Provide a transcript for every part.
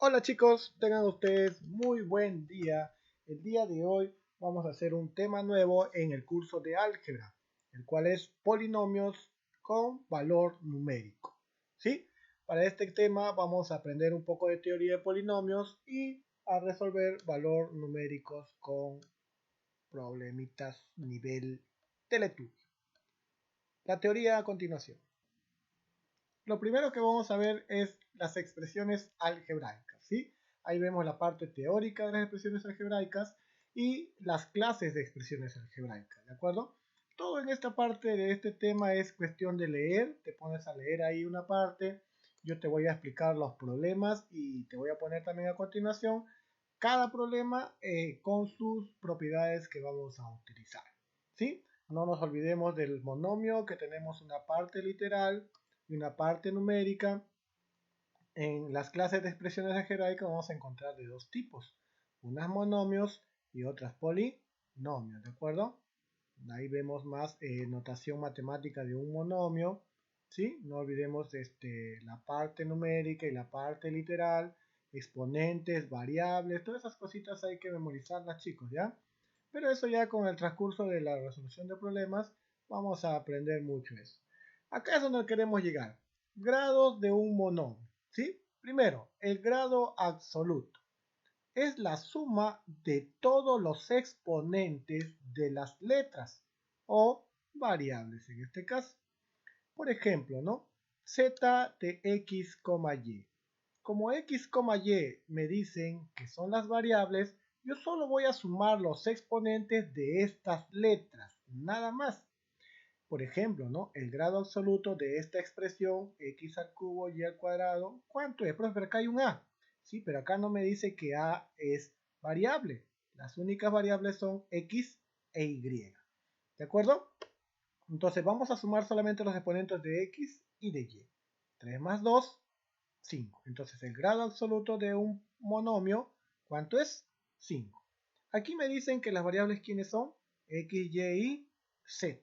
Hola chicos, tengan ustedes muy buen día. El día de hoy vamos a hacer un tema nuevo en el curso de álgebra, el cual es polinomios con valor numérico. ¿Sí? Para este tema vamos a aprender un poco de teoría de polinomios y a resolver valor numéricos con problemitas nivel Teletubbie. La teoría a continuación. Lo primero que vamos a ver es las expresiones algebraicas, ¿sí? Ahí vemos la parte teórica de las expresiones algebraicas y las clases de expresiones algebraicas, ¿de acuerdo? Todo en esta parte de este tema es cuestión de leer, te pones a leer ahí una parte, yo te voy a explicar los problemas y te voy a poner también a continuación cada problema con sus propiedades que vamos a utilizar, ¿sí? No nos olvidemos del monomio, que tenemos una parte literal y una parte numérica. En las clases de expresiones algebraicas vamos a encontrar de dos tipos, unas monomios y otras polinomios, ¿de acuerdo? Ahí vemos más notación matemática de un monomio, ¿sí? No olvidemos la parte numérica y la parte literal, exponentes, variables, todas esas cositas hay que memorizarlas, chicos, ¿ya? Pero eso ya con el transcurso de la resolución de problemas vamos a aprender mucho eso. Acá es donde queremos llegar. Grados de un monomio, ¿sí? Primero, el grado absoluto es la suma de todos los exponentes de las letras o variables en este caso. Por ejemplo, ¿no? Z de x, y. Como x, y me dicen que son las variables, yo solo voy a sumar los exponentes de estas letras, nada más. Por ejemplo, ¿no? El grado absoluto de esta expresión, x al cubo y al cuadrado, ¿cuánto es? Profe, acá hay un a. Sí, pero acá no me dice que a es variable. Las únicas variables son x e y. ¿De acuerdo? Entonces vamos a sumar solamente los exponentes de x y de y. 3 más 2, 5. Entonces el grado absoluto de un monomio, ¿cuánto es? 5. Aquí me dicen que las variables, ¿quiénes son? X, y z,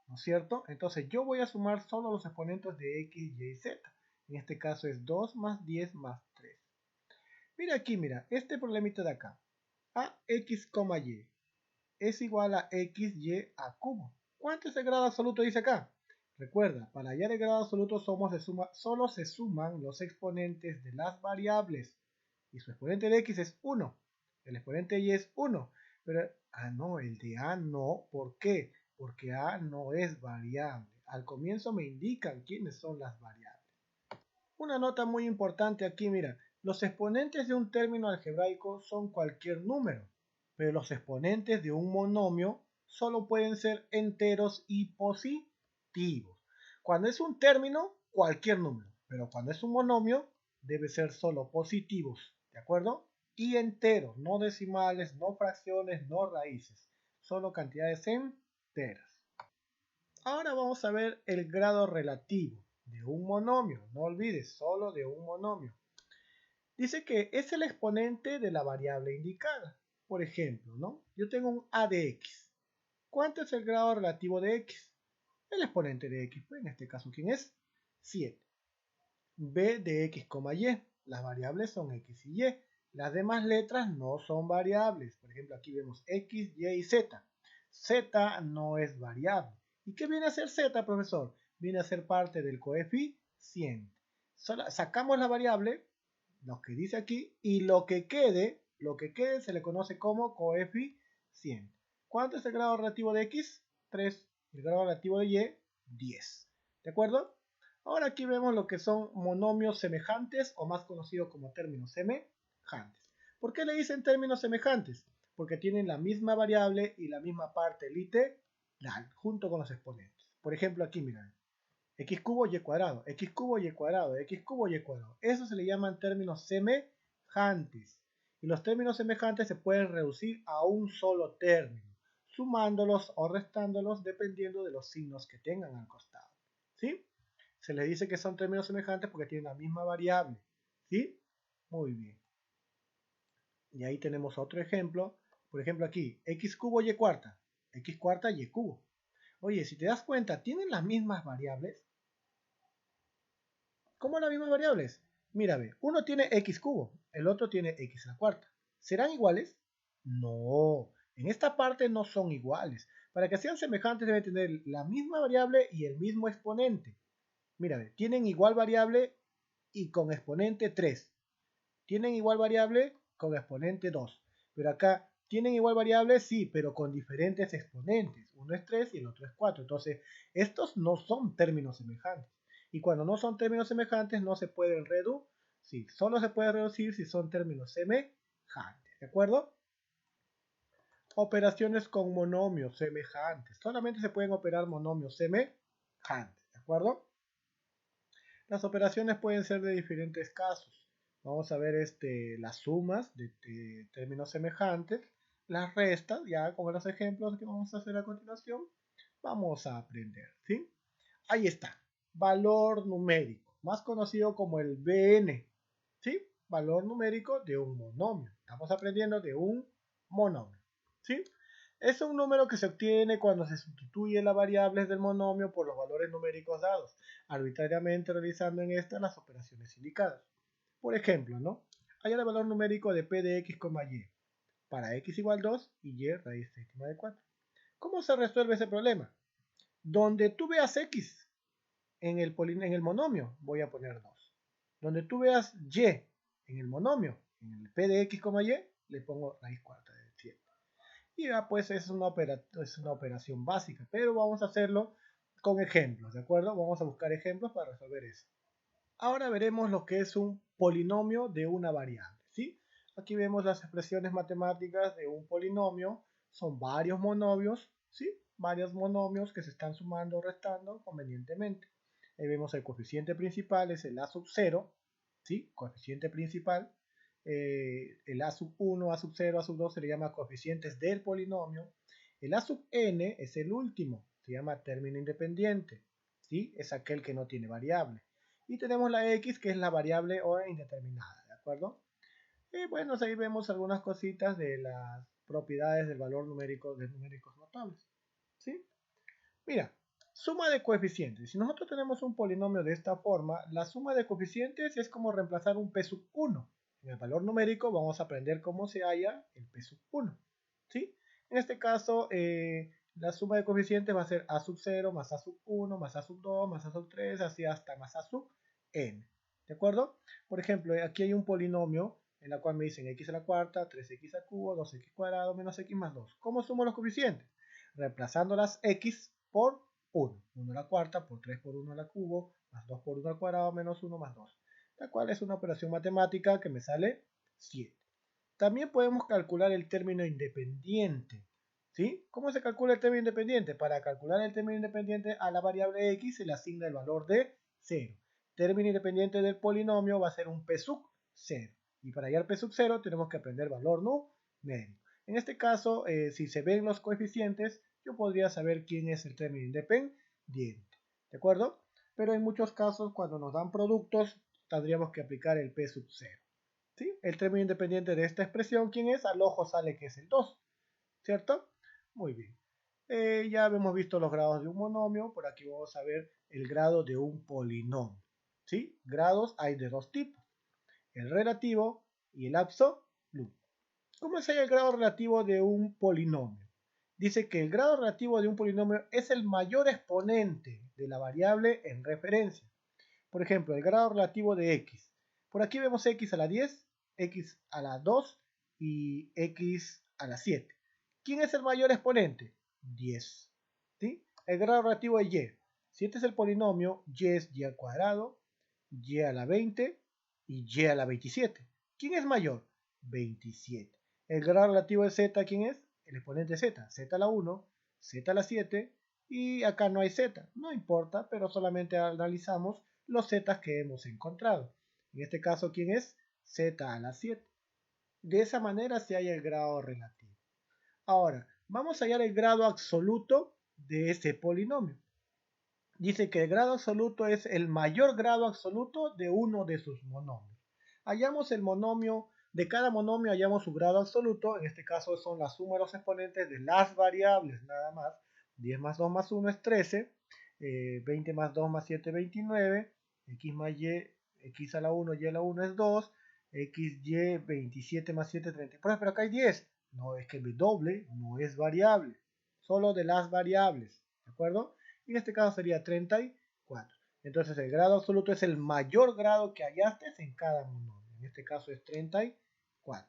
¿no es cierto? Entonces yo voy a sumar solo los exponentes de x, y, z. En este caso es 2 más 10 más 3. Mira aquí, mira, este problemita de acá. A x, y es igual a xy a cubo. ¿Cuánto es el grado absoluto? Dice acá. Recuerda, para hallar el grado absoluto solo se suman los exponentes de las variables. Y su exponente de x es 1. El exponente de y es 1. Pero, no, el de a no. ¿Por qué? Porque a no es variable. Al comienzo me indican quiénes son las variables. Una nota muy importante aquí, mira. Los exponentes de un término algebraico son cualquier número, pero los exponentes de un monomio solo pueden ser enteros y positivos. Cuando es un término, cualquier número, pero cuando es un monomio, debe ser solo positivos, ¿de acuerdo? Y enteros, no decimales, no fracciones, no raíces, solo cantidades enteras. Ahora vamos a ver el grado relativo de un monomio. No olvides, solo de un monomio. Dice que es el exponente de la variable indicada. Por ejemplo, ¿no? Yo tengo un a de x. ¿Cuánto es el grado relativo de x? El exponente de x, pues en este caso, ¿quién es? 7. B de x, y. Las variables son x y y. Las demás letras no son variables. Por ejemplo, aquí vemos x, y y z. Z no es variable. ¿Y qué viene a ser z, profesor? Viene a ser parte del coeficiente. Sacamos la variable, lo que dice aquí, y lo que quede se le conoce como coeficiente. ¿Cuánto es el grado relativo de x? 3. El grado relativo de y, 10. ¿De acuerdo? Ahora aquí vemos lo que son monomios semejantes o más conocidos como términos semejantes. ¿Por qué le dicen términos semejantes? Porque tienen la misma variable y la misma parte literal junto con los exponentes. Por ejemplo aquí miren, x cubo y cuadrado, x cubo y cuadrado, x cubo y cuadrado. Eso se le llaman términos semejantes. Y los términos semejantes se pueden reducir a un solo término, sumándolos o restándolos dependiendo de los signos que tengan al costado. ¿Sí? Se les dice que son términos semejantes porque tienen la misma variable. ¿Sí? Muy bien. Y ahí tenemos otro ejemplo. Por ejemplo aquí, x cubo y cuarta. X cuarta y cubo. Oye, si te das cuenta, ¿tienen las mismas variables? ¿Cómo las mismas variables? Mira, ve, uno tiene x cubo, el otro tiene x a la cuarta. ¿Serán iguales? No, en esta parte no son iguales. Para que sean semejantes deben tener la misma variable y el mismo exponente. Mira, ve, tienen igual variable y con exponente 3. Tienen igual variable con exponente 2. Pero acá tienen igual variable, sí, pero con diferentes exponentes. Uno es 3 y el otro es 4. Entonces, estos no son términos semejantes. Y cuando no son términos semejantes, no se pueden reducir. Sí, solo se puede reducir si son términos semejantes. ¿De acuerdo? Operaciones con monomios semejantes. Solamente se pueden operar monomios semejantes. ¿De acuerdo? Las operaciones pueden ser de diferentes casos. Vamos a ver las sumas de términos semejantes, las restas, ya con los ejemplos que vamos a hacer a continuación, vamos a aprender, ¿sí? Ahí está, valor numérico, más conocido como el BN, ¿sí? Valor numérico de un monomio. Estamos aprendiendo de un monomio, ¿sí? Es un número que se obtiene cuando se sustituye las variables del monomio por los valores numéricos dados, arbitrariamente realizando en estas las operaciones indicadas. Por ejemplo, ¿no? Hay el valor numérico de p de x, y para x igual 2 y y raíz séptima de 4. ¿Cómo se resuelve ese problema? Donde tú veas x en el monomio, voy a poner 2. Donde tú veas y en el monomio, en el p de x, y, le pongo raíz cuarta de 7. Y ya pues es una operación básica, pero vamos a hacerlo con ejemplos, ¿de acuerdo? Vamos a buscar ejemplos para resolver eso. Ahora veremos lo que es un polinomio de una variable, ¿sí? Aquí vemos las expresiones matemáticas de un polinomio, son varios monomios, ¿sí? Varios monomios que se están sumando o restando convenientemente. Ahí vemos el coeficiente principal, es el a sub 0, ¿sí? Coeficiente principal. El a sub 1, a sub 0, a sub 2 se le llama coeficientes del polinomio. El a sub n es el último, se llama término independiente, ¿sí? Es aquel que no tiene variable. Y tenemos la x, que es la variable o indeterminada, ¿de acuerdo? Y bueno, ahí vemos algunas cositas de las propiedades del valor numérico de numéricos notables, ¿sí? Mira, suma de coeficientes. Si nosotros tenemos un polinomio de esta forma, la suma de coeficientes es como reemplazar un p sub 1. En el valor numérico vamos a aprender cómo se halla el p sub 1, ¿sí? En este caso, la suma de coeficientes va a ser a sub 0 más a sub 1 más a sub 2 más a sub 3, así hasta más a sub n. ¿De acuerdo? Por ejemplo, aquí hay un polinomio en la cual me dicen x a la cuarta, 3x al cubo, 2x cuadrado menos x más 2. ¿Cómo sumo los coeficientes? Reemplazando las x por 1. 1 a la cuarta por 3 por 1 a la cubo, más 2 por 1 al cuadrado, menos 1 más 2. La cual es una operación matemática que me sale 7. También podemos calcular el término independiente, ¿sí? ¿Cómo se calcula el término independiente? Para calcular el término independiente a la variable x se le asigna el valor de 0. Término independiente del polinomio va a ser un p sub 0. Y para hallar p sub 0 tenemos que aprender valor numérico. En este caso, si se ven los coeficientes, yo podría saber quién es el término independiente. ¿De acuerdo? Pero en muchos casos, cuando nos dan productos, tendríamos que aplicar el p sub 0. ¿Sí? El término independiente de esta expresión, ¿quién es? Al ojo sale que es el 2, ¿cierto? Muy bien. Ya hemos visto los grados de un monomio, por aquí vamos a ver el grado de un polinomio, ¿sí? Grados hay de dos tipos, el relativo y el absoluto. ¿Cómo es el grado relativo de un polinomio? Dice que el grado relativo de un polinomio es el mayor exponente de la variable en referencia. Por ejemplo, el grado relativo de x. Por aquí vemos x a la 10, x a la 2 y x a la 7. ¿Quién es el mayor exponente? 10. ¿Sí? El grado relativo de y. Si este es el polinomio, y es y al cuadrado, y a la 20 y y a la 27. ¿Quién es mayor? 27. El grado relativo de z, ¿quién es? El exponente z. Z a la 1, z a la 7 y acá no hay z. No importa, pero solamente analizamos los z que hemos encontrado. En este caso, ¿quién es? Z a la 7. De esa manera se halla el grado relativo. Ahora, vamos a hallar el grado absoluto de ese polinomio. Dice que el grado absoluto es el mayor grado absoluto de uno de sus monomios. Hallamos el monomio, de cada monomio hallamos su grado absoluto, en este caso son la suma de los exponentes de las variables nada más. 10 más 2 más 1 es 13, 20 más 2 más 7, 29, x más y x a la 1, y a la 1 es 2, x, y, 27 más 7, 30. Pero acá hay 10. No, es que el doble no es variable, solo de las variables, ¿de acuerdo? Y en este caso sería 34. Entonces el grado absoluto es el mayor grado que hallaste en cada monomio. En este caso es 34.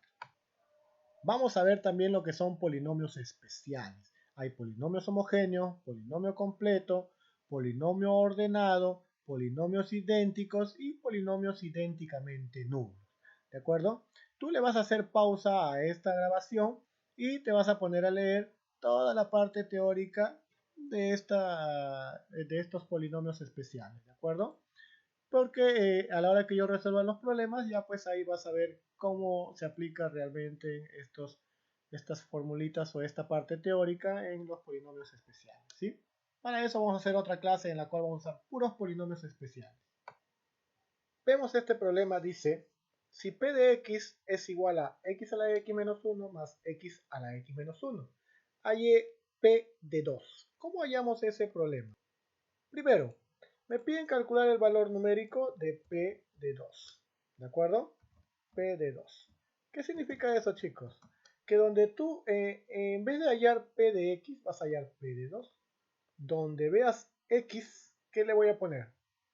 Vamos a ver también lo que son polinomios especiales. Hay polinomios homogéneos, polinomio completo, polinomio ordenado, polinomios idénticos y polinomios idénticamente nulos. ¿De acuerdo? Tú le vas a hacer pausa a esta grabación y te vas a poner a leer toda la parte teórica de estos polinomios especiales. ¿De acuerdo? Porque a la hora que yo resuelva los problemas, ya pues ahí vas a ver cómo se aplica realmente estas formulitas o esta parte teórica en los polinomios especiales, ¿sí? Para eso vamos a hacer otra clase en la cual vamos a usar puros polinomios especiales. Vemos este problema, dice, si p de x es igual a x a la x menos 1 más x a la x menos 1, halle p de 2. ¿Cómo hallamos ese problema? Primero, me piden calcular el valor numérico de p de 2. ¿De acuerdo? P de 2. ¿Qué significa eso, chicos? Que donde tú, en vez de hallar p de x, vas a hallar p de 2. Donde veas x, ¿qué le voy a poner?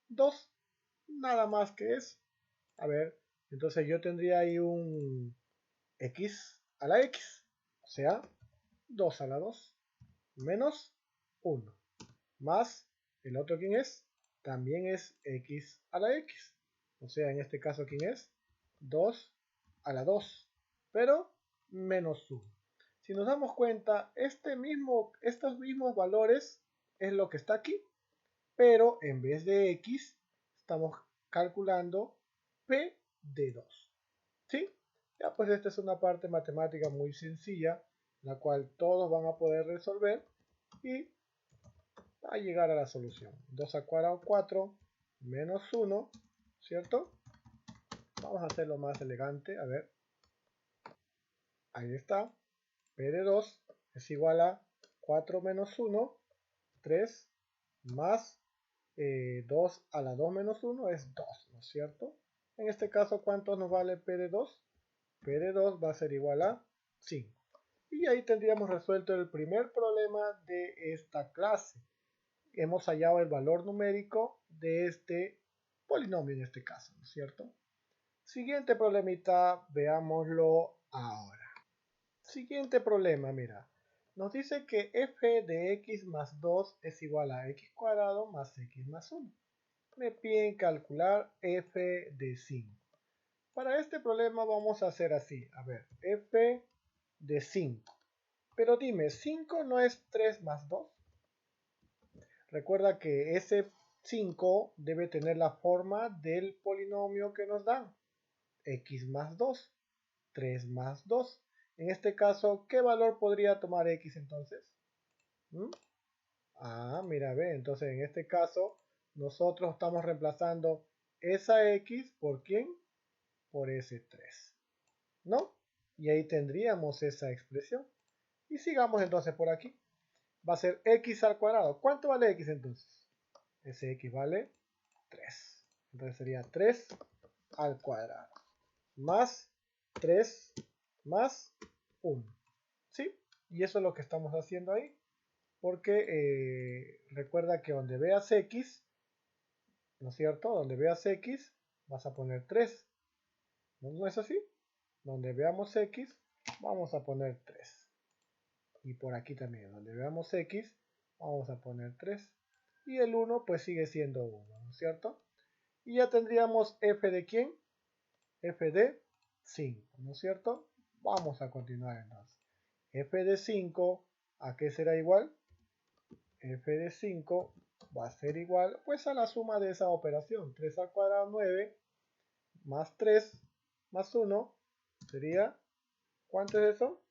2. Nada más que es. A ver, entonces yo tendría ahí un x a la x. O sea, 2 a la 2 menos 1. Más el otro, ¿quién es? También es x a la x. O sea, en este caso, ¿quién es? 2 a la 2, pero menos 1. Si nos damos cuenta, estos mismos valores es lo que está aquí, pero en vez de x, estamos calculando p de 2. ¿Sí? Ya pues esta es una parte matemática muy sencilla, la cual todos van a poder resolver y a llegar a la solución. 2 al cuadrado 4 menos 1, ¿cierto? Vamos a hacerlo más elegante, a ver. Ahí está. P de 2 es igual a 4 menos 1, 3, más 2 a la 2 menos 1 es 2, ¿no es cierto? En este caso, ¿cuánto nos vale P de 2? P de 2 va a ser igual a 5. Y ahí tendríamos resuelto el primer problema de esta clase. Hemos hallado el valor numérico de este polinomio en este caso, ¿no es cierto? Siguiente problemita, veámoslo ahora. Siguiente problema, mira. Nos dice que f de x más 2 es igual a x cuadrado más x más 1. Me piden calcular f de 5. Para este problema vamos a hacer así. A ver, f de 5. Pero dime, ¿5 no es 3 más 2? Recuerda que ese 5 debe tener la forma del polinomio que nos dan. X más 2, 3 más 2. En este caso, ¿qué valor podría tomar x entonces? Mira, ve, entonces en este caso nosotros estamos reemplazando esa x por ¿quién? Por ese 3, ¿no? Y ahí tendríamos esa expresión. Y sigamos entonces por aquí. Va a ser x al cuadrado. ¿Cuánto vale x entonces? Ese x vale 3. Entonces sería 3 al cuadrado. Más 3 más 1. ¿Sí? Y eso es lo que estamos haciendo ahí. Porque recuerda que donde veas x, ¿no es cierto? Donde veas x, vas a poner 3. ¿No es así? Donde veamos x, vamos a poner 3. Y por aquí también, donde veamos x, vamos a poner 3. Y el 1 pues sigue siendo 1, ¿no es cierto? Y ya tendríamos f de ¿quién? F de 5, ¿no es cierto? Vamos a continuar entonces. F de 5, ¿a qué será igual? F de 5 va a ser igual pues a la suma de esa operación. 3 al cuadrado 9, más 3, más 1, sería, ¿cuánto es eso?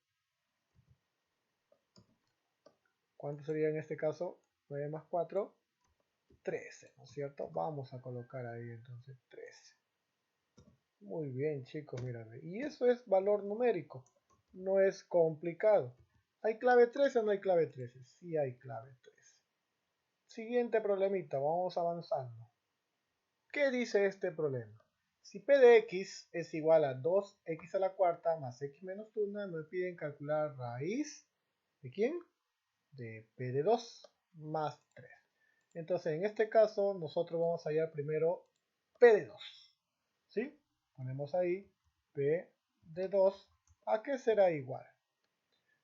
¿Cuánto sería en este caso? 9 más 4, 13, ¿no es cierto? Vamos a colocar ahí entonces 13. Muy bien, chicos, mira. Y eso es valor numérico. No es complicado. ¿Hay clave 13 o no hay clave 13? Sí hay clave 13. Siguiente problemita, vamos avanzando. ¿Qué dice este problema? Si p de x es igual a 2x a la cuarta más x menos 1, me piden calcular raíz ¿de quién? De p de 2 más 3. Entonces, en este caso, nosotros vamos a hallar primero p de 2. ¿Sí? Ponemos ahí p de 2. ¿A qué será igual?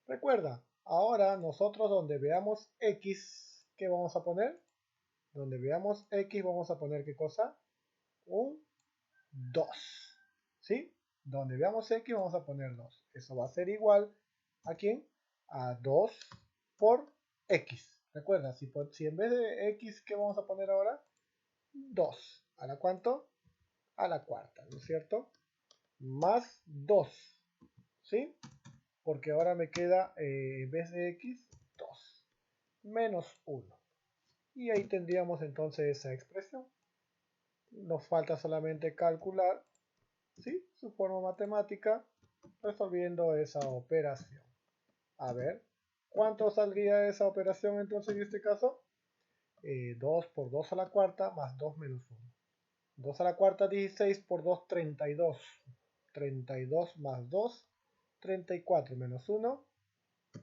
Recuerda, ahora nosotros donde veamos x, ¿qué vamos a poner? Donde veamos x vamos a poner ¿qué cosa? Un 2. ¿Sí? Donde veamos x vamos a poner 2. Eso va a ser igual ¿a quién? A 2 por x. Recuerda, si en vez de x, ¿qué vamos a poner ahora? 2. ¿A la cuánto? A la cuarta, ¿no es cierto? Más 2. ¿Sí? Porque ahora me queda, en vez de x, 2. Menos 1. Y ahí tendríamos entonces esa expresión. Nos falta solamente calcular, ¿sí?, su forma matemática resolviendo esa operación. A ver, ¿cuánto saldría esa operación entonces en este caso? 2 por 2 a la cuarta más 2 menos 1. 2 a la cuarta 16 por 2 32. 32 más 2, 34 menos 1,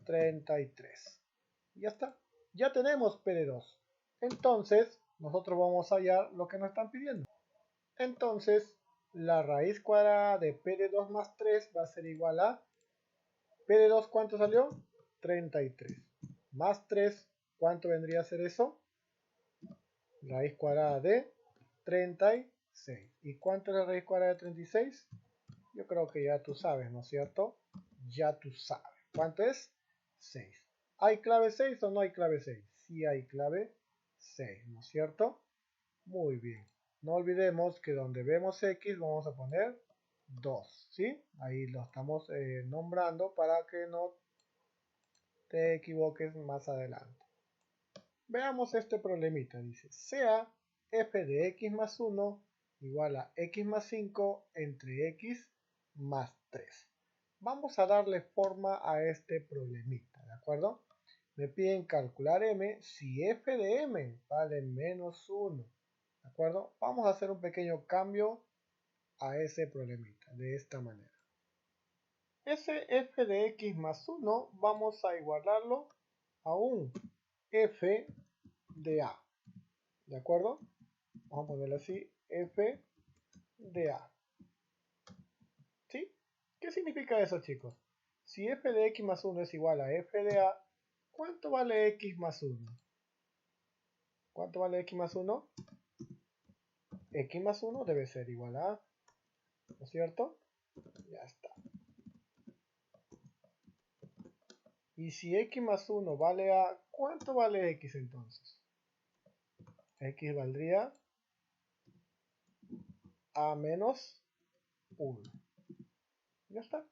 33. Y ya está. Ya tenemos P de 2. Entonces, nosotros vamos a hallar lo que nos están pidiendo. Entonces, la raíz cuadrada de P de 2 más 3 va a ser igual a P de 2, ¿cuánto salió? 33. Más 3, ¿cuánto vendría a ser eso? Raíz cuadrada de 36. ¿Y cuánto es la raíz cuadrada de 36? Yo creo que ya tú sabes, ¿no es cierto? Ya tú sabes. ¿Cuánto es? 6. ¿Hay clave 6 o no hay clave 6? Sí hay clave 6, ¿no es cierto? Muy bien. No olvidemos que donde vemos x vamos a poner 2, ¿sí? Ahí lo estamos nombrando para que no te equivoques más adelante. Veamos este problemita. Dice, sea f de x más 1 igual a x más 5 entre x más 3. Vamos a darle forma a este problemita, ¿de acuerdo? Me piden calcular m si f de m vale menos 1, ¿de acuerdo? Vamos a hacer un pequeño cambio a ese problemita, de esta manera. Ese f de x más 1 vamos a igualarlo a un f de a, ¿de acuerdo? Vamos a ponerlo así, f de a. ¿Sí? ¿Qué significa eso, chicos? Si f de x más 1 es igual a f de a, ¿cuánto vale x más 1? ¿Cuánto vale x más 1? X más 1 debe ser igual a, ¿no es cierto? Ya está. Y si x más 1 vale a, ¿cuánto vale x entonces? X valdría a menos 1. Ya está.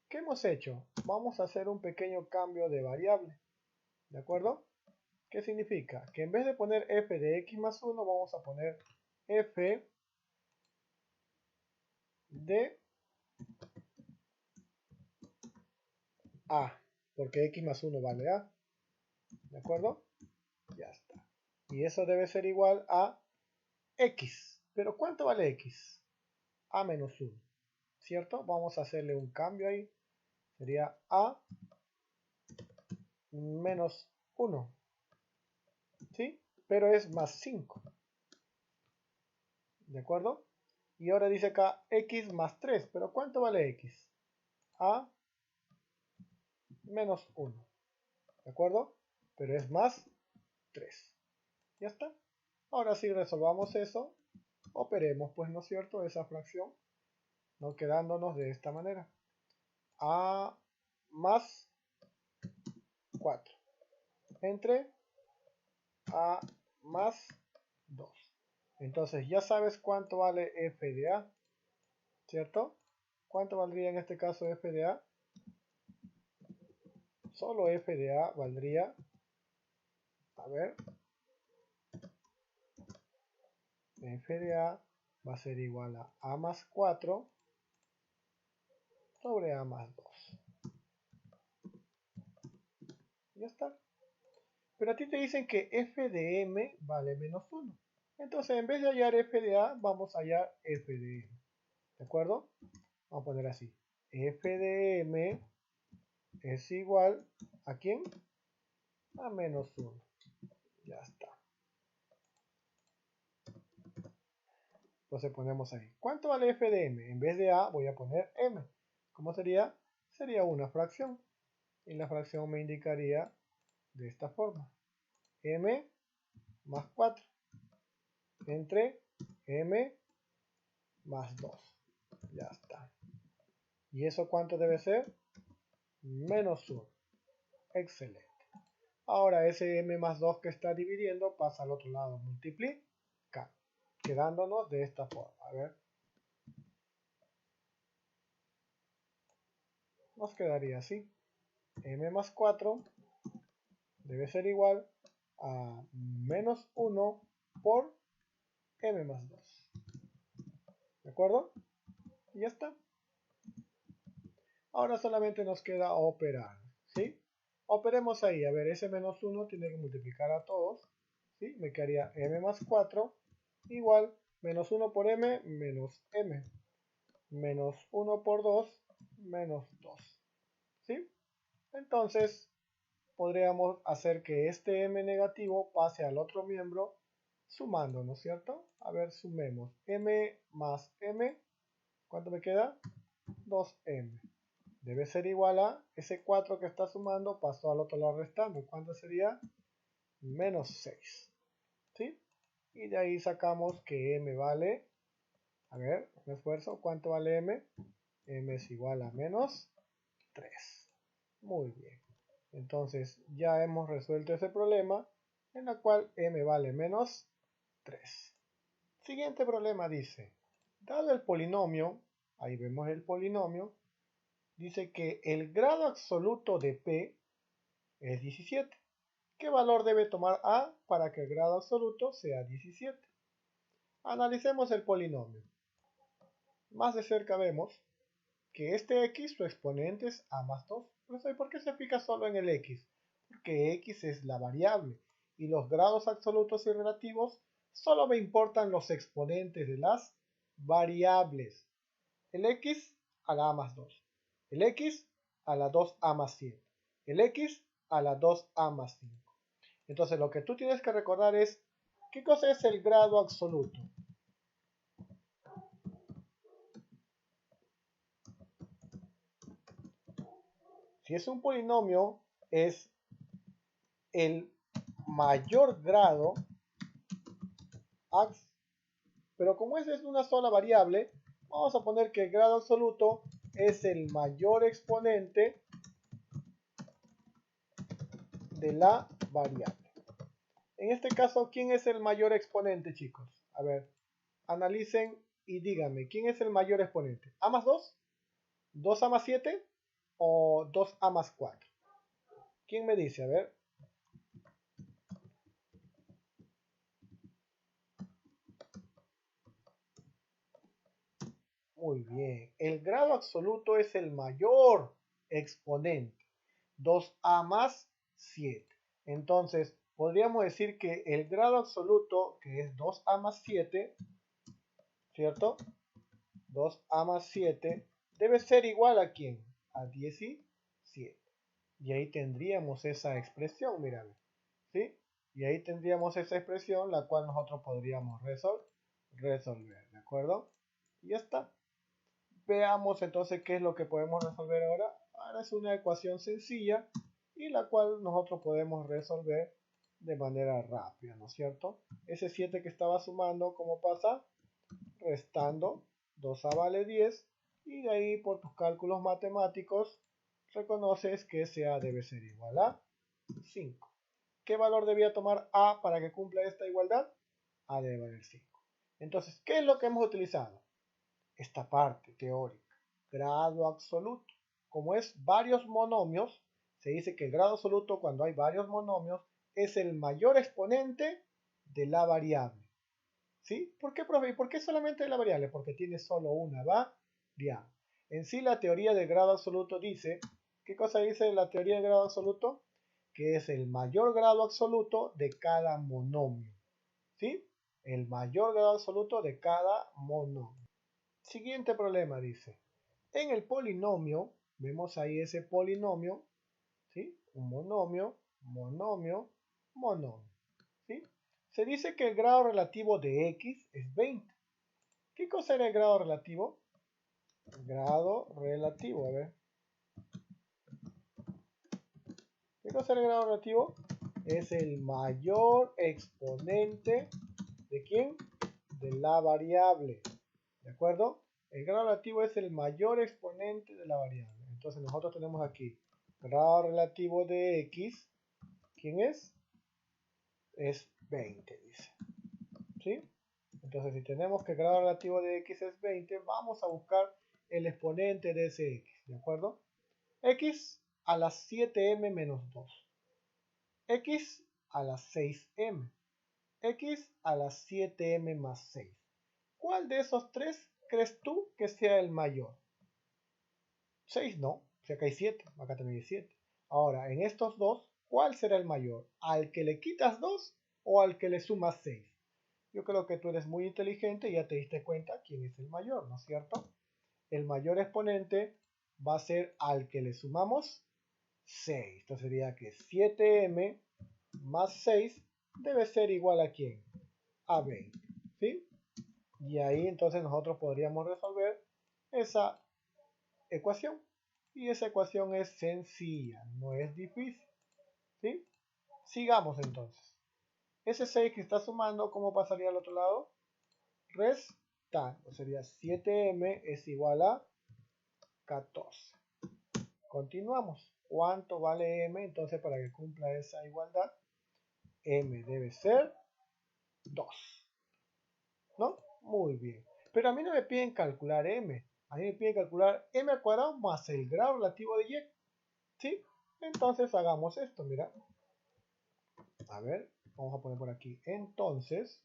¿Qué hemos hecho? Vamos a hacer un pequeño cambio de variable. ¿De acuerdo? ¿Qué significa? Que en vez de poner f de x más 1, vamos a poner f de a. Porque x más 1 vale a. ¿De acuerdo? Ya está. Y eso debe ser igual a x. ¿Pero cuánto vale x? A menos 1. ¿Cierto? Vamos a hacerle un cambio ahí. Sería a menos 1. ¿Sí? Pero es más 5. ¿De acuerdo? Y ahora dice acá x más 3. ¿Pero cuánto vale x? A menos 1. ¿De acuerdo? Pero es más 3. Ya está. Ahora sí resolvamos eso. Operemos, pues, ¿no es cierto?, esa fracción, ¿no?, quedándonos de esta manera. A más 4 entre a más 2. Entonces ya sabes cuánto vale f de a, ¿cierto? ¿Cuánto valdría en este caso f de a? Solo f de a valdría, a ver, f de a va a ser igual a más 4 sobre a más 2. Ya está. Pero a ti te dicen que f de m vale menos 1. Entonces, en vez de hallar f de a, vamos a hallar f de m. ¿De acuerdo? Vamos a poner así. F de m es igual ¿a quién? A menos 1. Ya está. Entonces ponemos ahí. ¿Cuánto vale f de m? En vez de a voy a poner m. ¿Cómo sería? Sería una fracción. Y la fracción me indicaría de esta forma. M más 4 entre m más 2. Ya está. ¿Y eso cuánto debe ser? Menos 1. Excelente. Ahora ese m más 2 que está dividiendo pasa al otro lado. Multiplica. Quedándonos de esta forma. A ver. Nos quedaría así. M más 4 debe ser igual a menos 1 por m más 2. ¿De acuerdo? Y ya está. Ahora solamente nos queda operar. ¿Sí? Operemos ahí. A ver, ese menos 1 tiene que multiplicar a todos. ¿Sí? Me quedaría m más 4 igual menos 1 por m menos m. Menos 1 por 2 menos 2. ¿Sí? Entonces, podríamos hacer que este m negativo pase al otro miembro sumando, ¿no es cierto? A ver, sumemos. M más m, ¿cuánto me queda? 2m. Debe ser igual a ese 4 que está sumando, pasó al otro lado restando. ¿Cuánto sería? Menos 6. ¿Sí? Y de ahí sacamos que m vale, a ver, un esfuerzo, ¿cuánto vale m? M es igual a menos 3. Muy bien. Entonces ya hemos resuelto ese problema en el cual m vale menos 3. Siguiente problema dice, dado el polinomio, ahí vemos el polinomio, dice que el grado absoluto de p es 17. ¿Qué valor debe tomar a para que el grado absoluto sea 17? Analicemos el polinomio. Más de cerca vemos que este x, su exponente es a más 2. ¿Por qué se fija solo en el x? Porque x es la variable y los grados absolutos y relativos solo me importan los exponentes de las variables. El x a la a más 2, el x a la 2a más 7, el x a la 2a más 5. Entonces lo que tú tienes que recordar es, ¿qué cosa es el grado absoluto? Si es un polinomio, es el mayor grado, pero como esa es una sola variable, vamos a poner que el grado absoluto es el mayor exponente de la variable. En este caso, ¿quién es el mayor exponente, chicos? A ver, analicen y díganme, ¿quién es el mayor exponente? ¿A más 2? ¿2a más 7? ¿O 2a más 4? ¿Quién me dice? A ver. Muy bien. El grado absoluto es el mayor exponente. 2a más 7. Entonces, podríamos decir que el grado absoluto, que es 2a más 7, ¿cierto? 2a más 7 debe ser igual a ¿quién? A 17. Y ahí tendríamos esa expresión, mirad. ¿Sí? Y ahí tendríamos esa expresión, la cual nosotros podríamos resolver, ¿de acuerdo? Y ya está. Veamos entonces qué es lo que podemos resolver ahora. Ahora es una ecuación sencilla y la cual nosotros podemos resolver de manera rápida, ¿no es cierto? Ese 7 que estaba sumando, ¿cómo pasa? Restando, 2a vale 10 y de ahí por tus cálculos matemáticos reconoces que ese a debe ser igual a 5. ¿Qué valor debía tomar a para que cumpla esta igualdad? A debe valer 5. Entonces, ¿qué es lo que hemos utilizado? Esta parte teórica, grado absoluto. Como es varios monomios, se dice que el grado absoluto cuando hay varios monomios es el mayor exponente de la variable. ¿Sí? ¿Por qué, profe? ¿Y por qué solamente de la variable? Porque tiene solo una variable. En sí la teoría del grado absoluto dice, ¿qué cosa dice la teoría del grado absoluto? Que es el mayor grado absoluto de cada monomio. ¿Sí? el mayor grado absoluto de cada monomio. Siguiente problema dice, en el polinomio, vemos ahí ese polinomio, ¿sí? Un monomio, monomio, monomio, ¿sí? Se dice que el grado relativo de x es 20. ¿Qué cosa era el grado relativo? Grado relativo, a ver. ¿Qué cosa era el grado relativo? Es el mayor exponente ¿de quién? De la variable. ¿De acuerdo? El grado relativo es el mayor exponente de la variable. Entonces nosotros tenemos aquí grado relativo de x. ¿Quién es? Es 20, dice. ¿Sí? Entonces si tenemos que el grado relativo de x es 20, vamos a buscar el exponente de ese x. ¿De acuerdo? X a la 7m menos 2. X a la 6m. X a la 7m más 6. ¿Cuál de esos tres crees tú que sea el mayor? 6 no, o sea que hay 7, acá también hay 7. Ahora, en estos dos, ¿cuál será el mayor? ¿Al que le quitas 2 o al que le sumas 6? Yo creo que tú eres muy inteligente y ya te diste cuenta quién es el mayor, ¿no es cierto? El mayor exponente va a ser al que le sumamos 6. Esto sería que 7m más 6 debe ser igual a ¿quién? A 20, ¿sí? Y ahí entonces nosotros podríamos resolver esa ecuación. Y esa ecuación es sencilla, no es difícil. ¿Sí? Sigamos entonces. Ese 6 que está sumando, ¿cómo pasaría al otro lado? Restando. Sería 7m es igual a 14. Continuamos. ¿Cuánto vale m? Entonces para que cumpla esa igualdad, m debe ser 2. ¿No? Muy bien. Pero a mí no me piden calcular m. A mí me piden calcular m al cuadrado más el grado relativo de y. ¿Sí? Entonces hagamos esto, mira. A ver, vamos a poner por aquí. Entonces,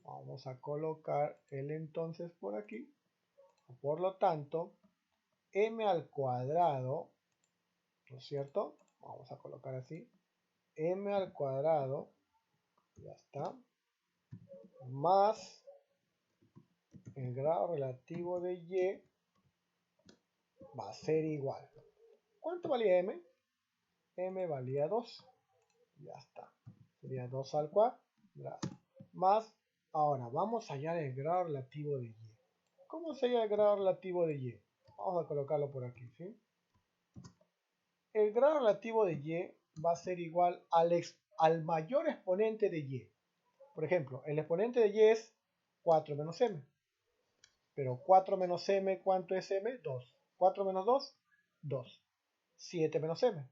vamos a colocar el entonces por aquí. Por lo tanto, m al cuadrado, ¿no es cierto? Vamos a colocar así. M al cuadrado, ya está. Más el grado relativo de y va a ser igual. ¿Cuánto valía m? M valía 2. Ya está. Sería 2 al cuadrado. Más, ahora vamos a hallar el grado relativo de y. ¿Cómo se halla el grado relativo de y? Vamos a colocarlo por aquí, ¿sí? El grado relativo de y va a ser igual al mayor exponente de y. Por ejemplo, el exponente de y es 4 menos m. Pero 4 menos m, ¿cuánto es m? 2. 4 menos 2, 2. 7 menos m.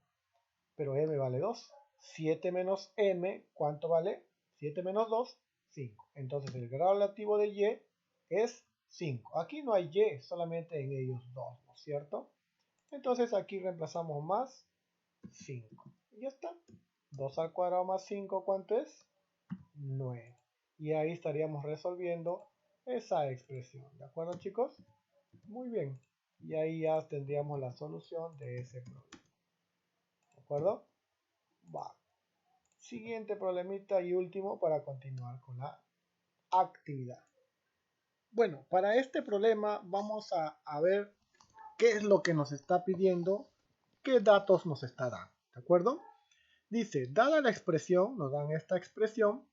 Pero m vale 2. 7 menos m, ¿cuánto vale? 7 menos 2, 5. Entonces el grado relativo de y es 5. Aquí no hay y, solamente en ellos dos, ¿no es cierto? Entonces aquí reemplazamos más 5. Y ya está. 2 al cuadrado más 5, ¿cuánto es? 9. Y ahí estaríamos resolviendo esa expresión. ¿De acuerdo, chicos? Muy bien. Y ahí ya tendríamos la solución de ese problema. ¿De acuerdo? Va. Siguiente problemita y último para continuar con la actividad. Bueno, para este problema vamos a ver qué es lo que nos está pidiendo, qué datos nos está dando. ¿De acuerdo? Dice, dada la expresión, nos dan esta expresión.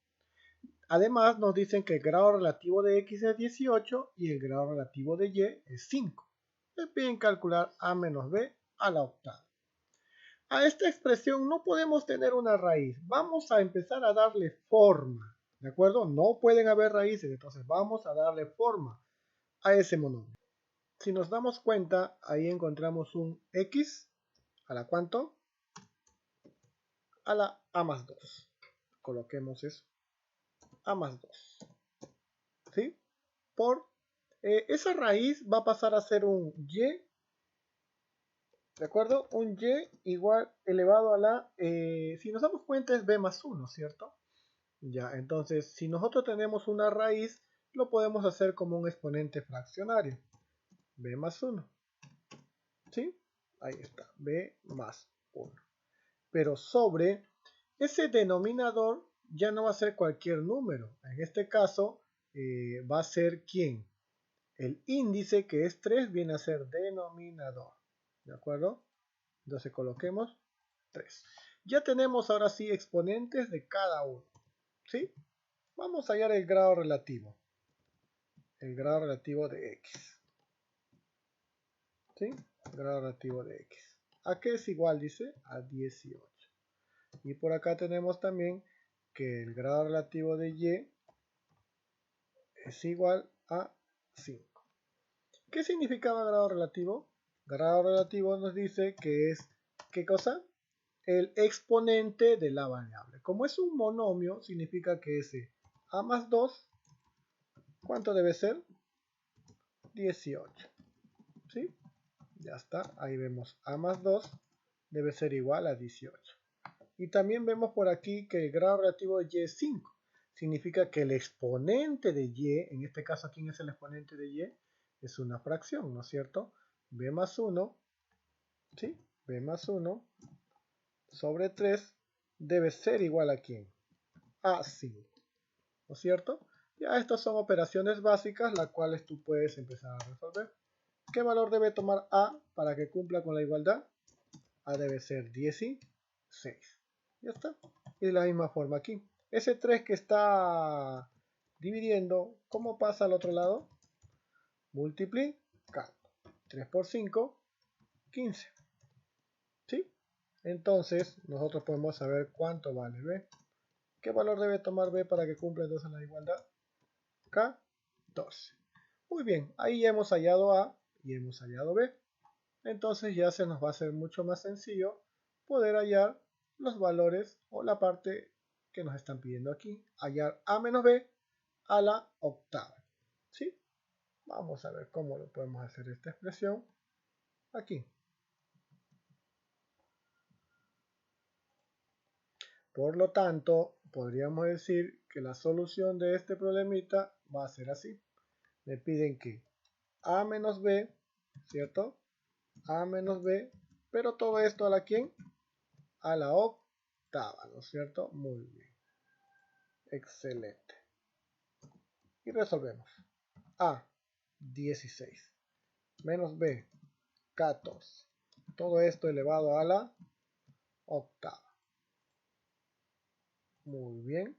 Además nos dicen que el grado relativo de x es 18 y el grado relativo de y es 5. Me piden calcular a menos b a la octava. A esta expresión no podemos tener una raíz. Vamos a empezar a darle forma. ¿De acuerdo? No pueden haber raíces, entonces vamos a darle forma a ese monomio. Si nos damos cuenta, ahí encontramos un x a la ¿cuánto? A la a más 2. Coloquemos eso. A más 2. ¿Sí? Por esa raíz va a pasar a ser un y, ¿de acuerdo? Un y igual elevado a la, si nos damos cuenta es b más 1, ¿cierto? Ya, entonces si nosotros tenemos una raíz, lo podemos hacer como un exponente fraccionario, b más 1, ¿sí? Ahí está, b más 1. Pero sobre ese denominador ya no va a ser cualquier número. En este caso va a ser ¿quién? El índice, que es 3, viene a ser denominador. ¿De acuerdo? Entonces coloquemos 3. Ya tenemos ahora sí exponentes de cada uno. ¿Sí? Vamos a hallar el grado relativo. El grado relativo de x. ¿Sí? Grado relativo de x. ¿A qué es igual? Dice a 18. Y por acá tenemos también que el grado relativo de y es igual a 5. ¿Qué significaba grado relativo? Grado relativo nos dice que es, ¿qué cosa? El exponente de la variable. Como es un monomio, significa que ese a más 2, ¿cuánto debe ser? 18. ¿Sí? Ya está, ahí vemos a más 2 debe ser igual a 18. Y también vemos por aquí que el grado relativo de y es 5. Significa que el exponente de y, en este caso, ¿quién es el exponente de y? Es una fracción, ¿no es cierto? B más 1, ¿sí? B más 1 sobre 3 debe ser igual a ¿quién? A 5, ¿no es cierto? Ya estas son operaciones básicas, las cuales tú puedes empezar a resolver. ¿Qué valor debe tomar A para que cumpla con la igualdad? A debe ser 16. Ya está. Y de la misma forma aquí. Ese 3 que está dividiendo, ¿cómo pasa al otro lado? Multiplicando. 3 por 5, 15. ¿Sí? Entonces, nosotros podemos saber cuánto vale B. ¿Qué valor debe tomar B para que cumpla entonces la igualdad? 14. Muy bien, ahí ya hemos hallado A y hemos hallado B. Entonces ya se nos va a hacer mucho más sencillo poder hallar los valores o la parte que nos están pidiendo aquí. Hallar A menos B a la octava. ¿Sí? Vamos a ver cómo lo podemos hacer esta expresión aquí. Por lo tanto, podríamos decir que la solución de este problemita va a ser así. Me piden que A menos B, ¿cierto? A menos B, pero todo esto a la ¿quién? A la octava, ¿no es cierto? Muy bien. Excelente. Y resolvemos. A, 16. Menos B, 14. Todo esto elevado a la octava. Muy bien.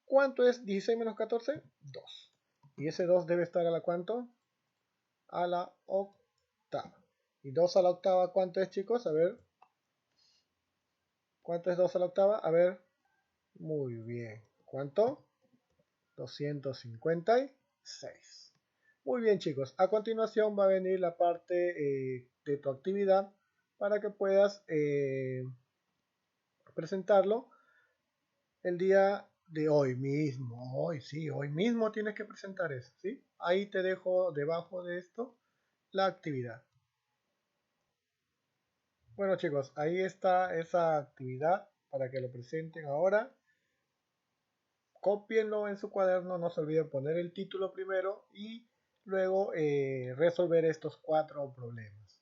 ¿Cuánto es 16 menos 14? 2. Y ese 2 debe estar a la ¿cuánto? A la octava. ¿Y 2 a la octava cuánto es, chicos? A ver. ¿Cuánto es 2 a la octava? A ver. Muy bien. ¿Cuánto? 256. Muy bien, chicos. A continuación va a venir la parte de tu actividad para que puedas presentarlo el día de hoy mismo. Hoy sí, hoy mismo tienes que presentar eso, ¿sí? Ahí te dejo debajo de esto la actividad. Bueno, chicos, ahí está esa actividad para que lo presenten ahora. Cópienlo en su cuaderno, no se olviden poner el título primero y luego resolver estos 4 problemas.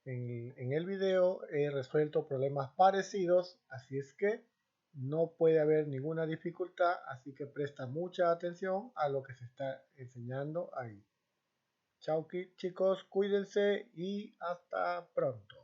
En el video he resuelto problemas parecidos, así es que no puede haber ninguna dificultad, así que presta mucha atención a lo que se está enseñando ahí. Chao chicos, cuídense y hasta pronto.